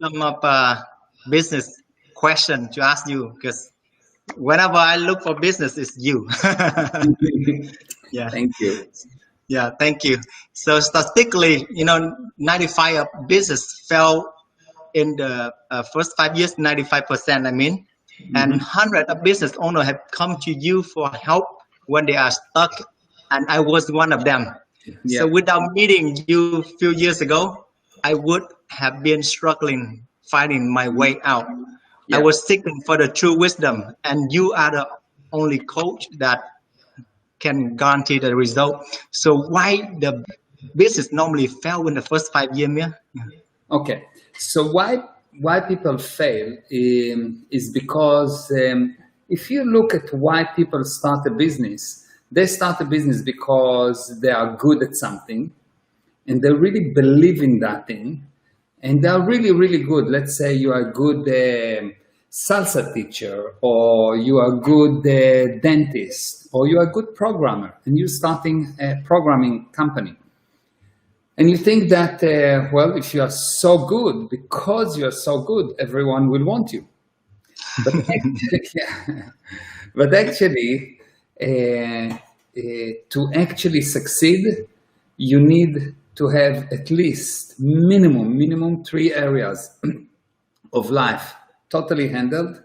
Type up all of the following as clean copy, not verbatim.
some of business question to ask you because whenever I look for business, it's you. Yeah, Thank you. yeah, thank you. So statistically, 95 of business fell in the first 5 years, 95%. I mean, and Mhm. 100 of business owners have come to you for help when they are stuck, and I was one of them. So Yeah, without meeting you a few years ago, I would have been struggling, finding my way out. I yeah. was seeking for the true wisdom, and you are the only coach that can guarantee the result. So why the business normally fail in the first 5 years? Yeah. Okay. So why people fail is because if you look at why people start a business, they start a business because they are good at something and they really believe in that thing and they are really, really good. Let's say you are a good salsa teacher, or you are a good dentist, or you are a good programmer, and you're starting a programming company. And you think that, well, if you are so good, because you are so good, everyone will want you. But actually, yeah, but actually to actually succeed, you need to have at least minimum 3 areas of life totally handled.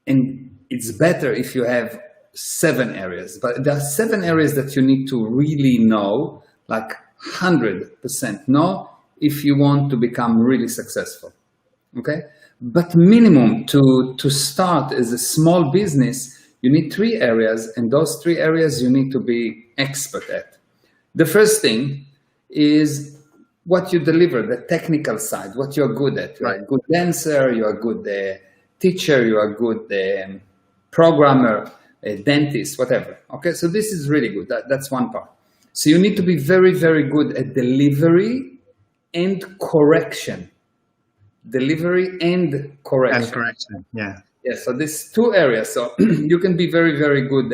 And it's better if you have 7 areas, but there are 7 areas that you need to really know, like 100% know, if you want to become really successful. Okay, but minimum to start as a small business, you need 3 areas, and those 3 areas you need to be expert at. The first thing is what you deliver, the technical side, what you're good at. You're a good dancer, you're a good teacher, you're a good programmer, a dentist, whatever. Okay, so this is really good. That's one part. So you need to be very, very good at delivery and correction. Delivery and correction. And correction, yeah. Yeah, so these 2 areas. So you can be very, very good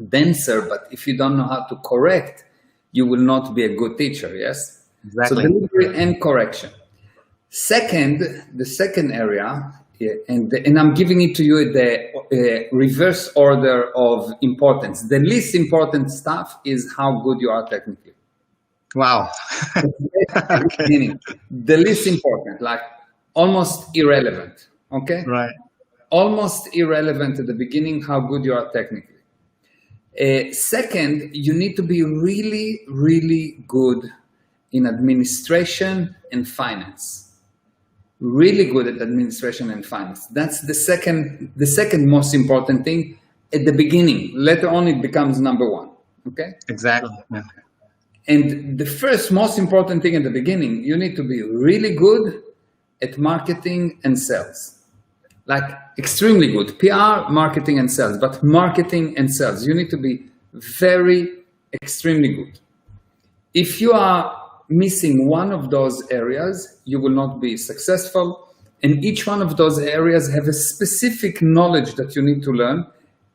dancer, but if you don't know how to correct, you will not be a good teacher, yes? Exactly. So delivery and correction. Second, the second area, and I'm giving it to you in the reverse order of importance. The least important stuff is how good you are technically. Wow. Okay. Meaning, the least important, like almost irrelevant, okay? Right. Almost irrelevant at the beginning how good you are technically. Second, you need to be really, really good in administration and finance. Really good at administration and finance. That's the second most important thing at the beginning. Later on, it becomes number one, okay? Exactly. Yeah. And the first most important thing at the beginning, you need to be really good at marketing and sales. Like extremely good. PR, marketing and sales, but marketing and sales. You need to be very, extremely good. If you are missing one of those areas, you will not be successful. And each one of those areas have a specific knowledge that you need to learn.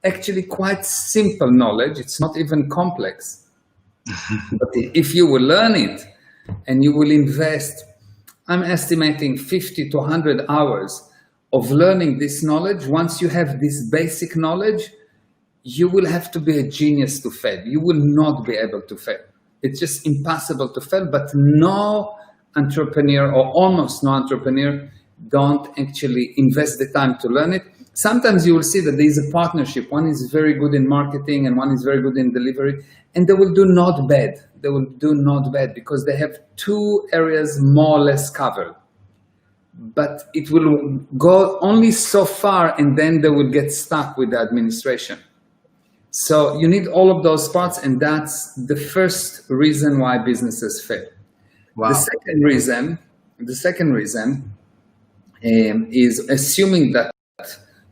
Actually quite simple knowledge. It's not even complex. But if you will learn it and you will invest, I'm estimating 50 to 100 hours of learning this knowledge. Once you have this basic knowledge, you will have to be a genius to fail. You will not be able to fail. It's just impossible to fail, but no entrepreneur or almost no entrepreneur don't actually invest the time to learn it. Sometimes you will see that there is a partnership. One is very good in marketing and one is very good in delivery, and they will do not bad. They will do not bad because they have 2 areas more or less covered. But it will go only so far, and then they will get stuck with the administration. So you need all of those parts, and that's the first reason why businesses fail. Wow. The second reason is assuming that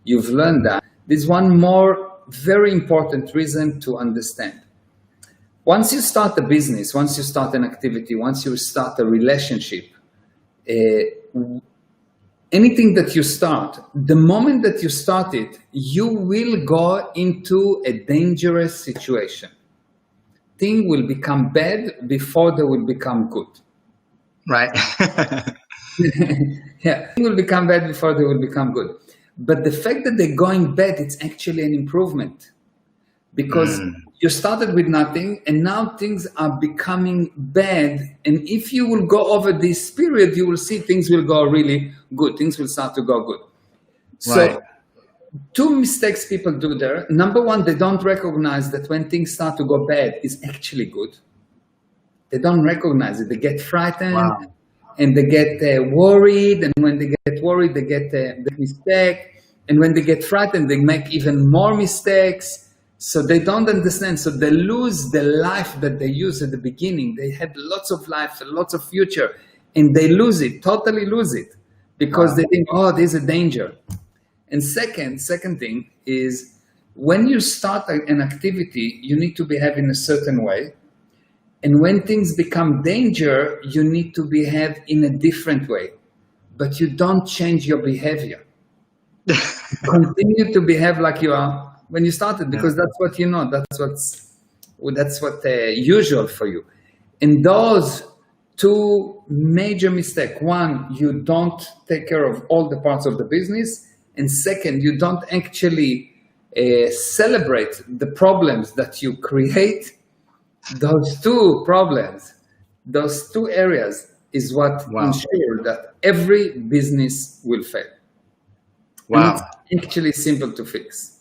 you've learned that. There's one more very important reason to understand. Once you start a business, once you start an activity, once you start a relationship, anything that you start, the moment that you start it, you will go into a dangerous situation. Things will become bad before they will become good. Right. Yeah, they will become bad before they will become good. But the fact that they're going bad, it's actually an improvement, because you started with nothing and now things are becoming bad. And if you will go over this period, you will see things will go really good. Things will start to go good. Right. So two mistakes people do there. Number one, they don't recognize that when things start to go bad, it's actually good. They don't recognize it. They get frightened. Wow. And they get worried. And when they get worried, they get the mistake. And when they get frightened, they make even more mistakes. So they don't understand. So they lose the life that they used at the beginning. They had lots of life, lots of future, and they lose it, totally lose it, because they think, oh, there's a danger. And second thing is, when you start an activity, you need to behave in a certain way. And when things become danger, you need to behave in a different way. But you don't change your behavior. Continue to behave like you are when you started, because that's what you know. That's what usual for you. And those two major mistakes: one, you don't take care of all the parts of the business, and second, you don't actually celebrate the problems that you create. Those two problems, those two areas, is what ensure that every business will fail. Wow. And it's actually simple to fix.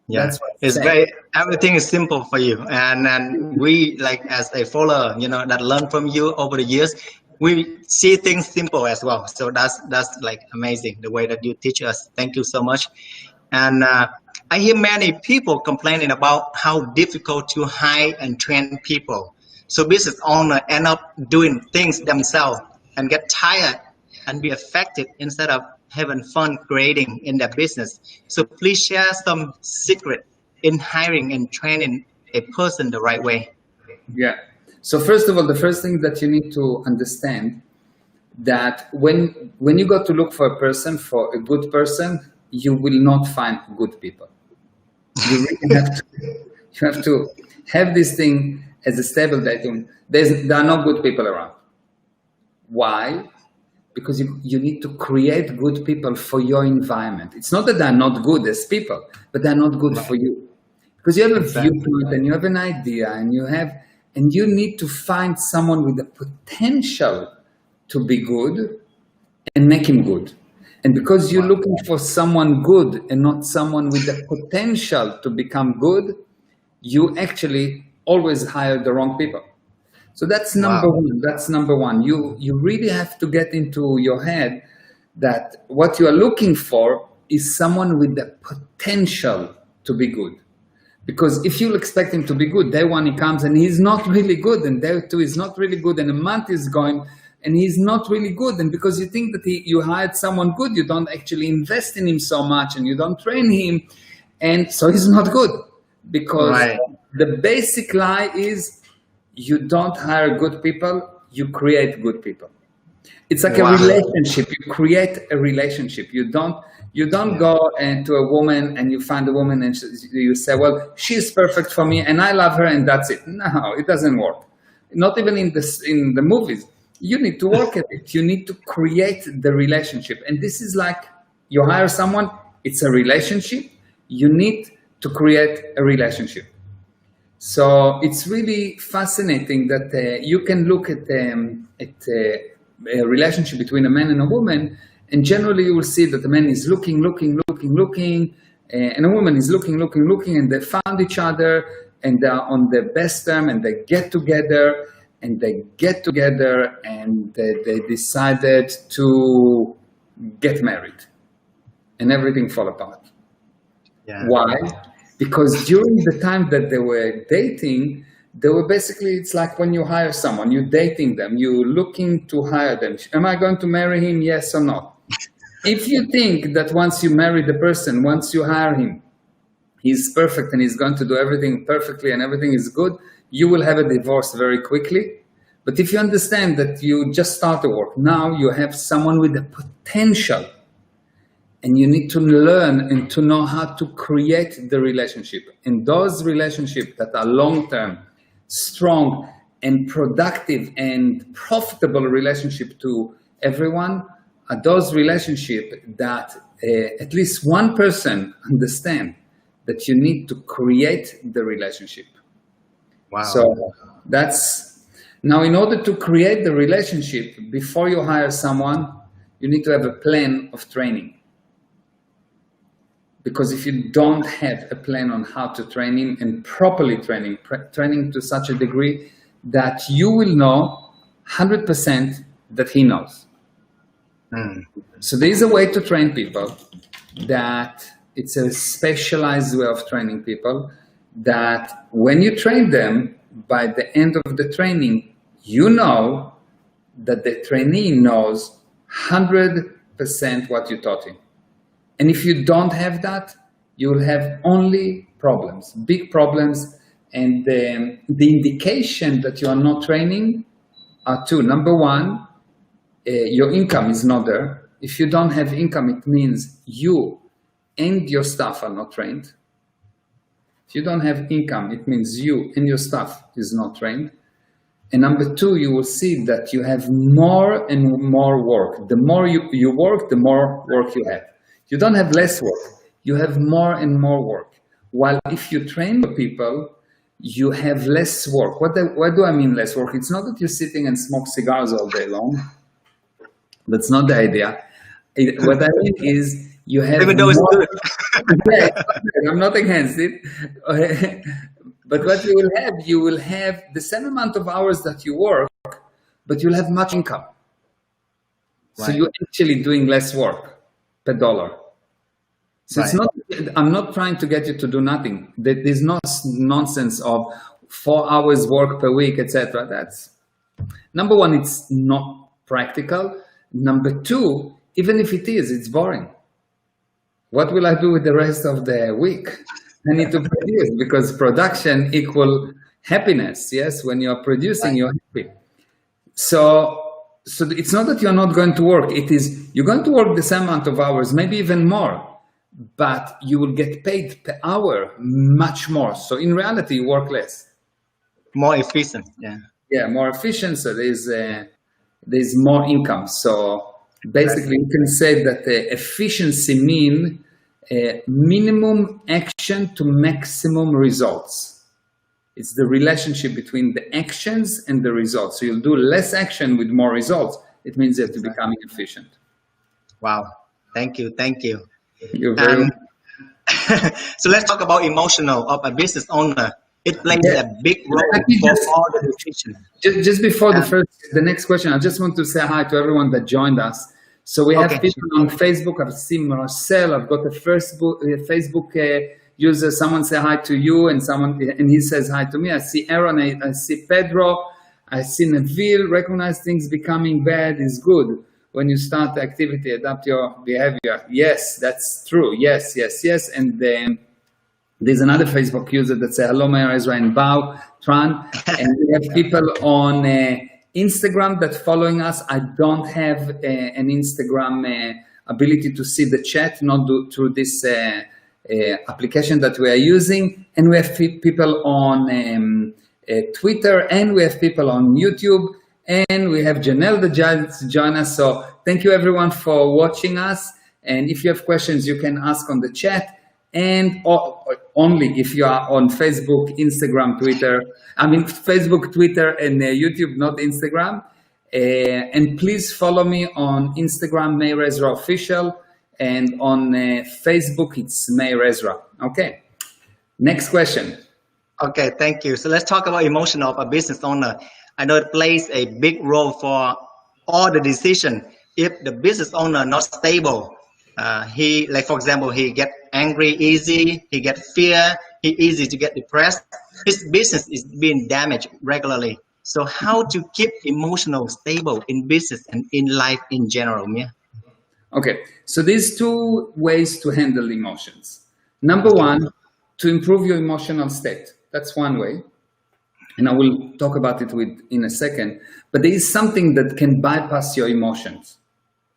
Yeah, it's very, everything is simple for you, and we, like, as a follower, that learn from you over the years, we see things simple as well. So that's like amazing, the way that you teach us. Thank you so much. And I hear many people complaining about how difficult to hire and train people. So business owner end up doing things themselves and get tired and be affected instead of having fun creating in their business. So please share some secret in hiring and training a person the right way. Yeah. So first of all, the first thing that you need to understand, that when you go to look for a person, for a good person, you will not find good people. You really have to have this thing as a stable datum. There are no good people around. Why? Because you need to create good people for your environment. It's not that they're not good as people, but they're not good for you. Because you have a viewpoint and you have an idea and you need to find someone with the potential to be good and make him good. And because you're looking for someone good and not someone with the potential to become good, you actually always hire the wrong people. So that's number one. That's number one. You really have to get into your head that what you are looking for is someone with the potential to be good. Because if you expect him to be good, day one he comes and he's not really good, and day two is not really good, and a month is going and he's not really good. And because you think that you hired someone good, you don't actually invest in him so much and you don't train him, and so he's not good. Because the basic lie is, you don't hire good people, you create good people. It's like a relationship. You create a relationship. You don't go to a woman and you find a woman and you say, well, she's perfect for me and I love her and that's it. No, it doesn't work. Not even in the movies. You need to work at it. You need to create the relationship. And this is like, you hire someone, it's a relationship. You need to create a relationship. So it's really fascinating that you can look at a relationship between a man and a woman, and generally you will see that the man is looking, and a woman is looking, and they found each other, and they're on the best term, and they get together, and they decided to get married, and everything fall apart. Yeah. Why? Because during the time that they were dating, they were basically, it's like when you hire someone, you're dating them, you're looking to hire them. Am I going to marry him? Yes or no? If you think that once you marry the person, once you hire him, he's perfect and he's going to do everything perfectly and everything is good, you will have a divorce very quickly. But if you understand that you just start to work, now you have someone with the potential, and you need to learn and to know how to create the relationship. And those relationships that are long-term, strong and productive and profitable relationship to everyone are those relationships that at least one person understand that you need to create the relationship. Wow. So that's, now in order to create the relationship, before you hire someone, you need to have a plan of training. Because if you don't have a plan on how to train him and properly training to such a degree that you will know 100% that he knows. So there is a way to train people that it's a specialized way of training people that when you train them, by the end of the training, you know that the trainee knows 100% what you taught him. And if you don't have that, you will have only problems, big problems. And the indication that you are not training are two. Number one, your income is not there. If you don't have income, it means you and your staff are not trained. If you don't have income, it means you and your staff is not trained. And number two, you will see that you have more and more work. The more you work, the more work you have. You don't have less work. You have more and more work. While if you train people, you have less work. What do I mean less work? It's not that you're sitting and smoke cigars all day long. That's not the idea. What I mean is you have even though it's good. Yeah, I'm not against it. But what you will have the same amount of hours that you work, but you'll have much income. Right. So you're actually doing less work per dollar. So right. It's not, I'm not trying to get you to do nothing. There's no nonsense of 4 hours work per week, etc. That's number one, it's not practical. Number two, even if it is, it's boring. What will I do with the rest of the week? I need to produce, because production equals happiness. Yes, when you're producing, you're happy. So it's not that you're not going to work. It is you're going to work the same amount of hours, maybe even more, but you will get paid per hour much more. So in reality, you work less. More efficient. Yeah. Yeah, more efficient. So there's more income. So basically, you can say that efficiency means minimum action to maximum results. It's the relationship between the actions and the results. So you'll do less action with more results. It means that you're becoming efficient. Wow. Thank you. Thank you. You're very So let's talk about emotional of a business owner. It plays a big role for all the decisions. Just before the next question, I just want to say hi to everyone that joined us. So we have people on Facebook. I've seen Marcel. I've got a Facebook user. Someone say hi to you, and he says hi to me. I see Aaron. I see Pedro. I see Neville. Recognize things becoming bad is good. When you start the activity, adapt your behavior. Yes, that's true. Yes. And then there's another Facebook user that says hello, Meir, Ezra, and Bao Tran. And we have people on Instagram that following us. I don't have an Instagram ability to see the chat, not through this application that we are using. And we have people on Twitter, and we have people on YouTube, and we have Janelle that join us. So thank you everyone for watching us. And if you have questions, you can ask on the chat, and only if you are on Facebook, Instagram, Twitter. I mean, Facebook, Twitter, and YouTube, not Instagram. And please follow me on Instagram, Meir Ezra Official, and on Facebook, it's Meir Ezra. Okay. Next question. Okay, thank you. So let's talk about emotion of a business owner. I know it plays a big role for all the decision. If the business owner not stable, for example, he get angry easy, he get fear, he easy to get depressed. His business is being damaged regularly. So how to keep emotional stable in business and in life in general, Meir? Okay, so there's two ways to handle emotions. Number one, to improve your emotional state. That's one way. And I will talk about it in a second. But there is something that can bypass your emotions.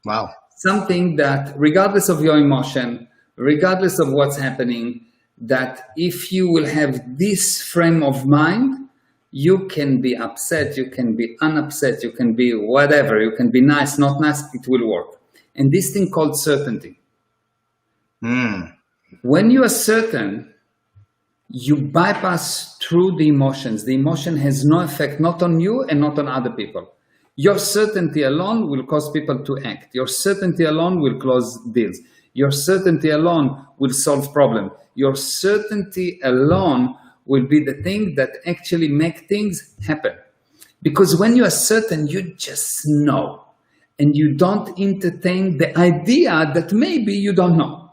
Wow. Something that, regardless of your emotion, regardless of what's happening, that if you will have this frame of mind, you can be upset, you can be unupset, you can be whatever, you can be nice, not nice, it will work. and this thing called certainty. Mm. When you are certain, you bypass through the emotions. The emotion has no effect, not on you and not on other people. Your certainty alone will cause people to act. Your certainty alone will close deals. Your certainty alone will solve problems. Your certainty alone will be the thing that actually make things happen. Because when you are certain, you just know. And you don't entertain the idea that maybe you don't know.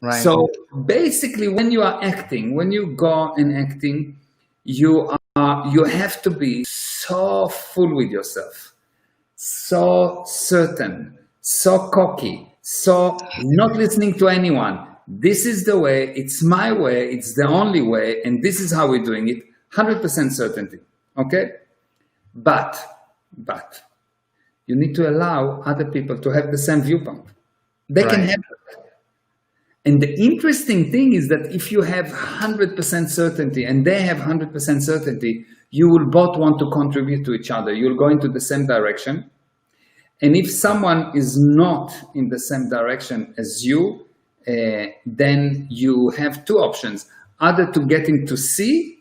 Right. So basically, when you are acting, when you go and acting, you have to be so full with yourself, so certain, so cocky, so not listening to anyone. This is the way, it's my way, it's the only way, and this is how we're doing it. 100% certainty, okay? But you need to allow other people to have the same viewpoint. They can have it. And the interesting thing is that if you have 100% certainty and they have 100% certainty, you will both want to contribute to each other. You'll go into the same direction. And if someone is not in the same direction as you, then you have two options, either to get him to see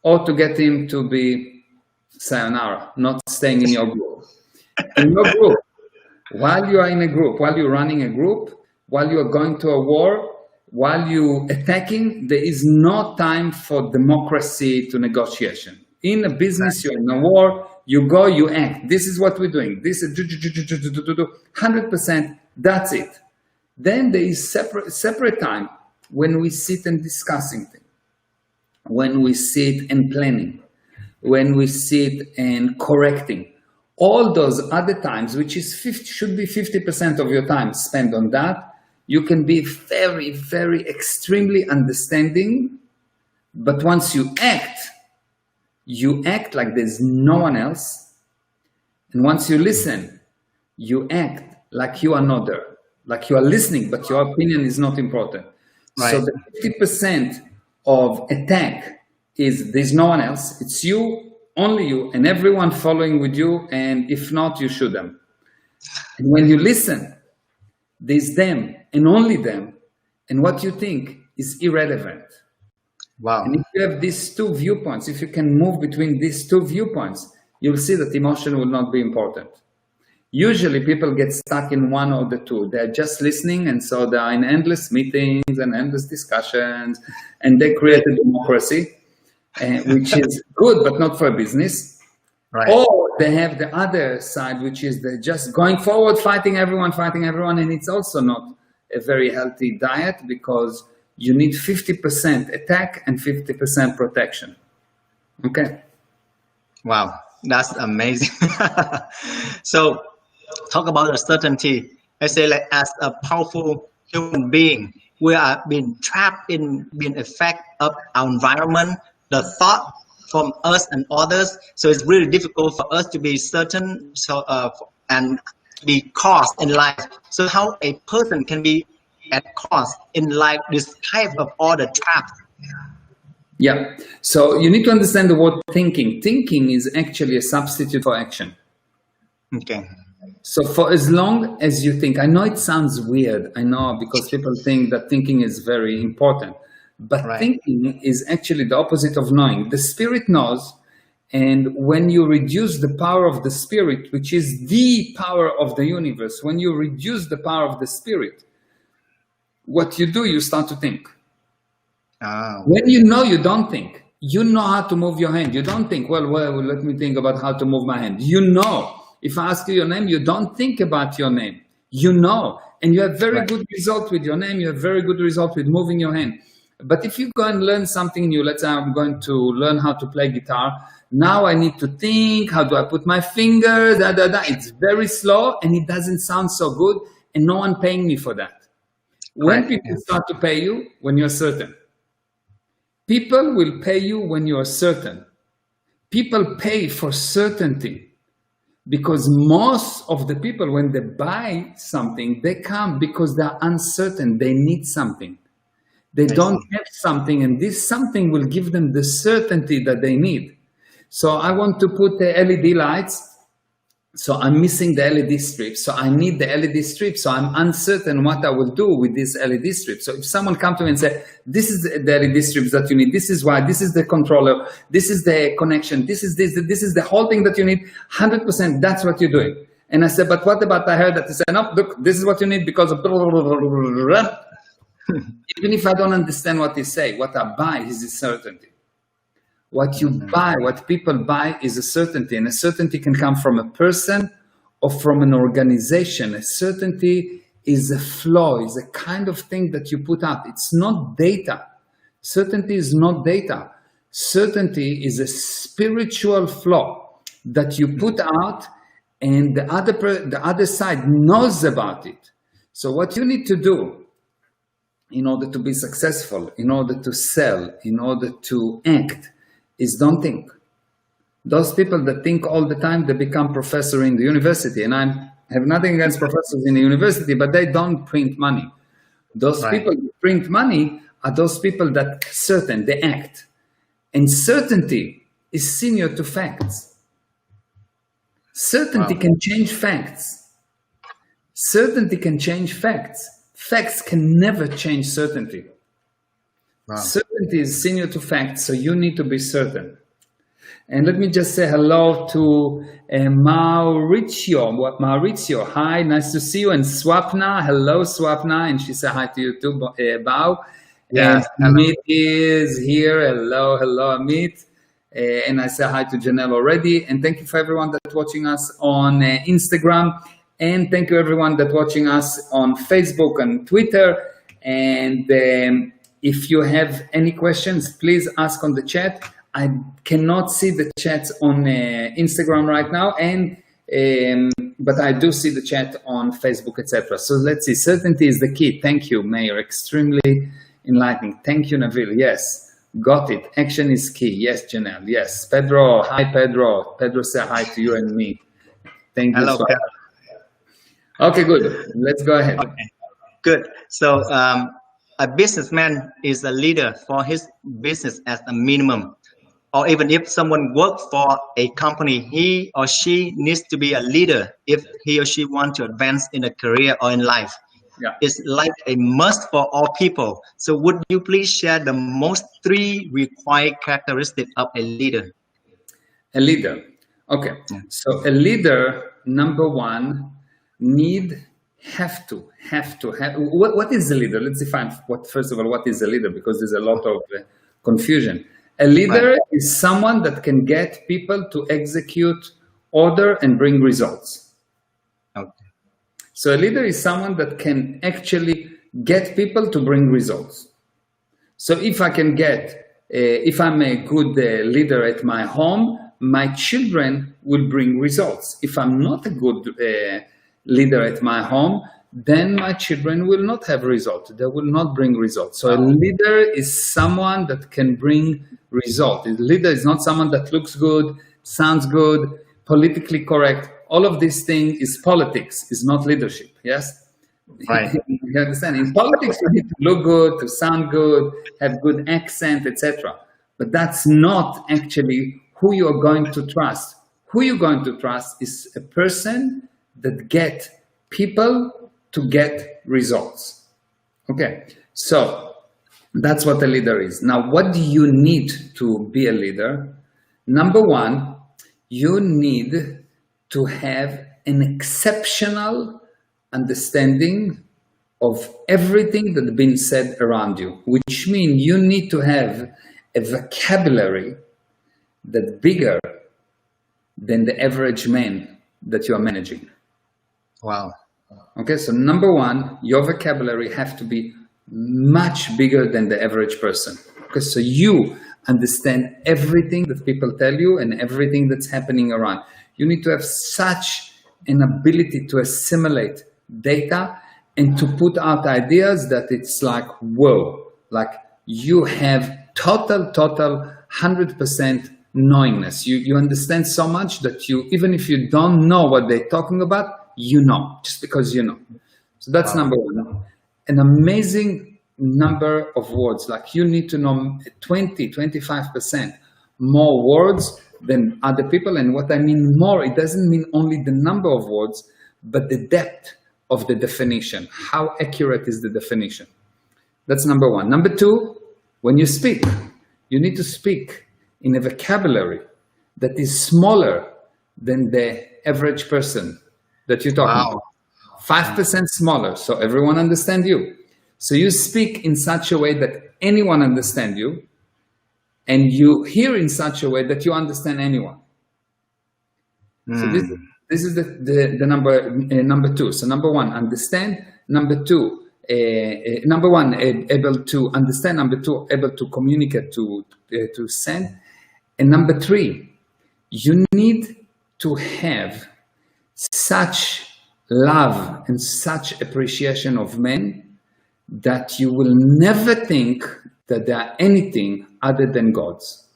or to get him to be sayonara, not staying in your group. In your group, while you are in a group, while you're running a group, while you are going to a war, while you attacking, there is no time for democracy to negotiation. In a business, you're in a war, you go, you act. This is what we're doing. This is 100%, that's it. Then there is separate time when we sit and discussing things, when we sit and planning, when we sit and correcting. All those other times, which is should be 50% of your time spent on that, you can be very, very extremely understanding. But once you act like there's no one else. And once you listen, you act like you are not there, like you are listening, but your opinion is not important. Right. So the 50% of attack is there's no one else. It's you, only you, and everyone following with you. And if not, you shoot them. And when you listen, there's them and only them. And what you think is irrelevant. Wow. And if you have these two viewpoints, if you can move between these two viewpoints, you'll see that emotion will not be important. Usually people get stuck in one or the two. They're just listening, and so they're in endless meetings and endless discussions, and they create a democracy, which is good, but not for a business. Right. Or they have the other side, which is they're just going forward, fighting everyone, and it's also not a very healthy diet, because you need 50% attack and 50% protection. Okay. Wow, that's amazing. So, talk about the certainty. I say, like, as a powerful human being, we are being trapped in being effect of our environment, the thought from us and others. So it's really difficult for us to be certain. So and be cost in life. So how a person can be at cost in life, this type of all the traps. Yeah. So you need to understand the word thinking. Thinking is actually a substitute for action. Okay. So for as long as you think, I know it sounds weird, I know, because people think that thinking is very important, but right. Thinking is actually the opposite of knowing. The spirit knows, and when you reduce the power of the spirit, which is the power of the universe, when you reduce the power of the spirit, what you do, you start to think. When you know, you don't think. You know how to move your hand. You don't think, well, let me think about how to move my hand. You know. If I ask you your name, you don't think about your name. You know. And you have very good result with your name. You have very good result with moving your hand. But if you go and learn something new, let's say I'm going to learn how to play guitar. Now I need to think, how do I put my finger, It's very slow and it doesn't sound so good, and no one paying me for that. When people start to pay you, when you're certain. People will pay you when you're certain. People pay for certainty, because most of the people, when they buy something, they come because they're uncertain. They need something. They don't have something, and this something will give them the certainty that they need. So I want to put the LED lights, So I'm missing the LED strip. So I need the LED strip. So I'm uncertain what I will do with this LED strip. So if someone come to me and say, this is the LED strips that you need, this is why, this is the controller, this is the connection, this is the whole thing that you need, 100%, that's what you're doing. And I said, but what about, I heard that they said, no, look, this is what you need because of even if I don't understand what they say, what I buy is a certainty. What you buy, what people buy is a certainty, and a certainty can come from a person or from an organization. A certainty is a flow, is a kind of thing that you put out. It's not data. Certainty is not data. Certainty is a spiritual flow that you put out, and the other side knows about it. So what you need to do in order to be successful, in order to sell, in order to act, is don't think. Those people that think all the time, they become professor in the university, and I have nothing against professors in the university, but they don't print money. Those people who print money are those people that certain, they act. And certainty is senior to facts. Certainty can change facts. Certainty can change facts. Facts can never change certainty. Certainty is senior to facts, so you need to be certain. And let me just say hello to Mauricio. Mauricio, hi, nice to see you. And Swapna, hello Swapna, and she said hi to you too, Bao. Yes, Amit is here, hello Amit. And I say hi to Janelle already. And thank you for everyone that's watching us on Instagram. And thank you everyone that's watching us on Facebook and Twitter. And if you have any questions, please ask on the chat. I cannot see the chats on Instagram right now, and but I do see the chat on Facebook, etc. So let's see. Certainty is the key. Thank you, Meir. Extremely enlightening. Thank you, Nabil. Yes, got it. Action is key. Yes, Janelle. Yes, Pedro. Hi, Pedro. Pedro, say hi to you and me. Thank you. Hello, Pedro. Okay, good. Let's go ahead. Okay. Good. So a businessman is a leader for his business as a minimum. Or even if someone works for a company, he or she needs to be a leader if he or she wants to advance in a career or in life. Yeah. It's like a must for all people. So would you please share the most 3 required characteristics of a leader? A leader. Okay. So a leader, number one, have to have. What is a leader? Let's define first of all, what is a leader? Because there's a lot of confusion. A leader is someone that can get people to execute order and bring results. Okay. So a leader is someone that can actually get people to bring results. So if I can if I'm a good leader at my home, my children will bring results. If I'm not a good leader at my home, then my children will not have results. They will not bring results. So a leader is someone that can bring results. A leader is not someone that looks good, sounds good, politically correct. All of these things is politics, is not leadership. Yes? Right. You understand? In politics, you need to look good, to sound good, have good accent, etc. But that's not actually who you are going to trust. Who you're going to trust is a person that get people to get results. Okay, so that's what a leader is. Now, what do you need to be a leader? Number one, you need to have an exceptional understanding of everything that's been said around you, which means you need to have a vocabulary that's bigger than the average man that you are managing. Wow. Okay, so number one, your vocabulary have to be much bigger than the average person. Okay, so you understand everything that people tell you and everything that's happening around. You need to have such an ability to assimilate data and to put out ideas that it's like, whoa, like you have total 100% knowingness. You understand so much that you, even if you don't know what they're talking about, you know, just because you know. So that's number one. An amazing number of words, like you need to know 20, 25% more words than other people. And what I mean more, it doesn't mean only the number of words, but the depth of the definition. How accurate is the definition? That's number one. Number two, when you speak, you need to speak in a vocabulary that is smaller than the average person that you're talking about. 5% smaller, so everyone understands you. So you speak in such a way that anyone understands you, and you hear in such a way that you understand anyone. So this is the number two. So number one, understand. Number two, number one, able to understand. Number two, able to communicate, to send. And number three, you need to have such love and such appreciation of men that you will never think that they are anything other than gods.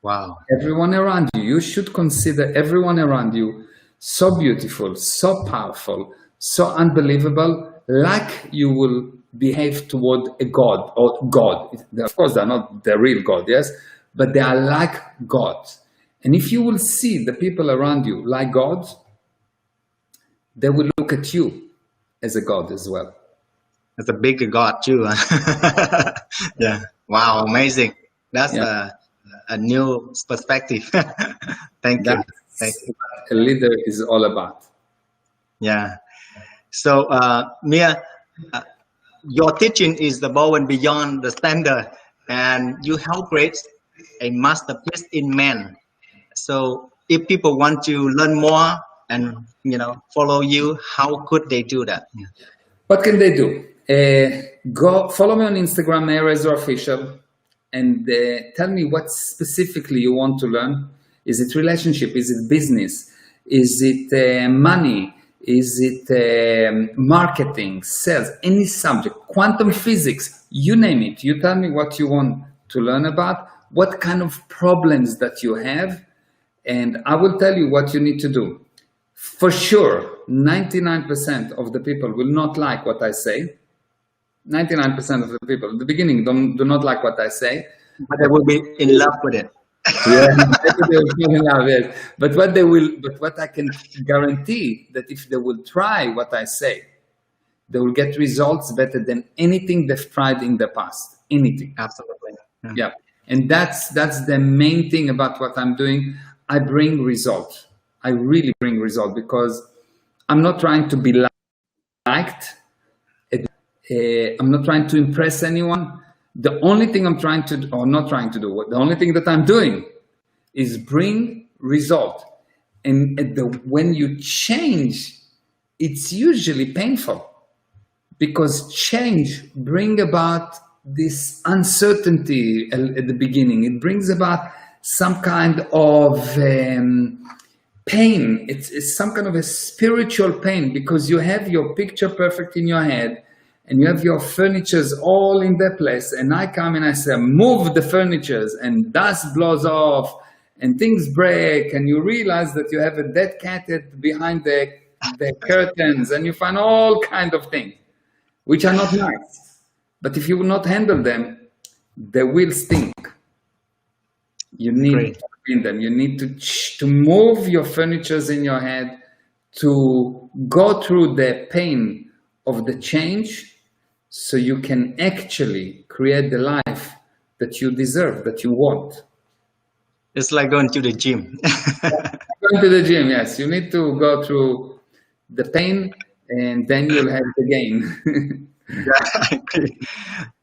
Wow. Everyone around you, you should consider everyone around you so beautiful, so powerful, so unbelievable, like you will behave toward a god or God. Of course, they're not the real God, yes, but they are like God. And if you will see the people around you like God, they will look at you as a God as well. It's a big God too. Yeah. Wow. Amazing. That's a new perspective. Thank you. Thank you. A leader is all about. Yeah. So, Meir, your teaching is above and beyond the standard, and you help create a masterpiece in man. So, if people want to learn more and follow you, how could they do that? What can they do? Go follow me on Instagram, Meir Ezra Official, and tell me what specifically you want to learn. Is it relationship? Is it business? Is it money? Is it marketing, sales, any subject, quantum physics, you name it. You tell me what you want to learn about, what kind of problems that you have, and I will tell you what you need to do. For sure, 99% of the people will not like what I say. 99% of the people at the beginning do not like what I say. But they will be in love with it. Yeah, they will be in love, yes. But what I can guarantee that if they will try what I say, they will get results better than anything they've tried in the past. Anything. Absolutely. Yeah. And that's the main thing about what I'm doing. I bring results. I really bring results because I'm not trying to be liked. I'm not trying to impress anyone. The only thing I'm trying to, or not trying to do, the only thing that I'm doing is bring result. And when you change, it's usually painful because change brings about this uncertainty at the beginning. It brings about some kind of pain. It's some kind of a spiritual pain because you have your picture perfect in your head and you have your furnitures all in their place. And I come and I say, move the furnitures, and dust blows off and things break. And you realize that you have a dead cat behind the curtains, and you find all kinds of things which are not nice. But if you will not handle them, they will stink. You need to clean them. You need to move your furnitures in your head, to go through the pain of the change, so you can actually create the life that you deserve, that you want. It's like going to the gym. Going to the gym, yes. You need to go through the pain, and then you'll have the gain. Yeah,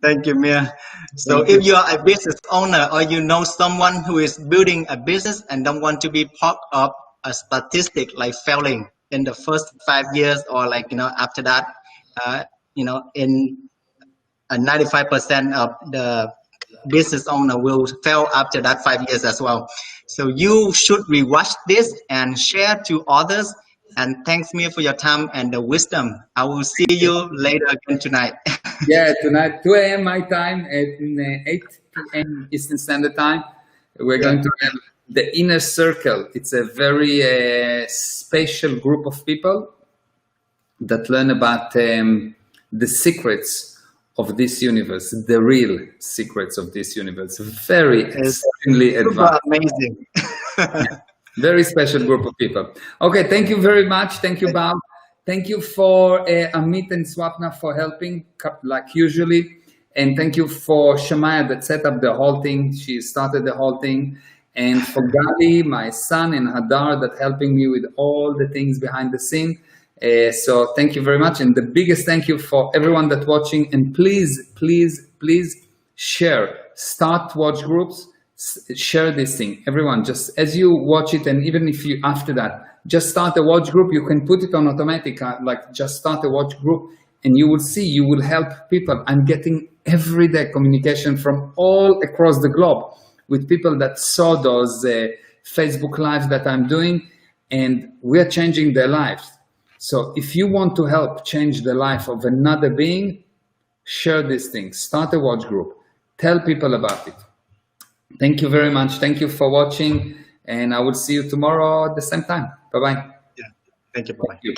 thank you, Meir. So if you are a business owner or you know someone who is building a business and don't want to be part of a statistic like failing in the first 5 years, or after that, in 95% of the business owner will fail after that 5 years as well. So you should rewatch this and share to others. And thanks, Meir, for your time and the wisdom. I will see you later again tonight. Yeah, tonight, 2 a.m. my time, at 8 p.m. Eastern Standard Time. We're going to have the Inner Circle. It's a very special group of people that learn about the secrets of this universe, the real secrets of this universe. Very extremely advanced. Amazing. Very special group of people. Okay, thank you very much. Thank you, Bob. Thank you for Amit and Swapna for helping, like usually. And thank you for Shamaya that set up the whole thing. She started the whole thing. And for Gali, my son, and Hadar that helping me with all the things behind the scene. So thank you very much. And the biggest thank you for everyone that's watching. And please, please, please share. Start watch groups. Share this thing. Everyone, just as you watch it, and even if you after that, just start a watch group. You can put it on automatic, like just start a watch group, and you will see, you will help people. I'm getting everyday communication from all across the globe with people that saw those Facebook lives that I'm doing, and we're changing their lives. So if you want to help change the life of another being, share this thing. Start a watch group. Tell people about it. Thank you very much. Thank you for watching, and I will see you tomorrow at the same time. Bye-bye. Yeah. Thank you. Bye. Thank you.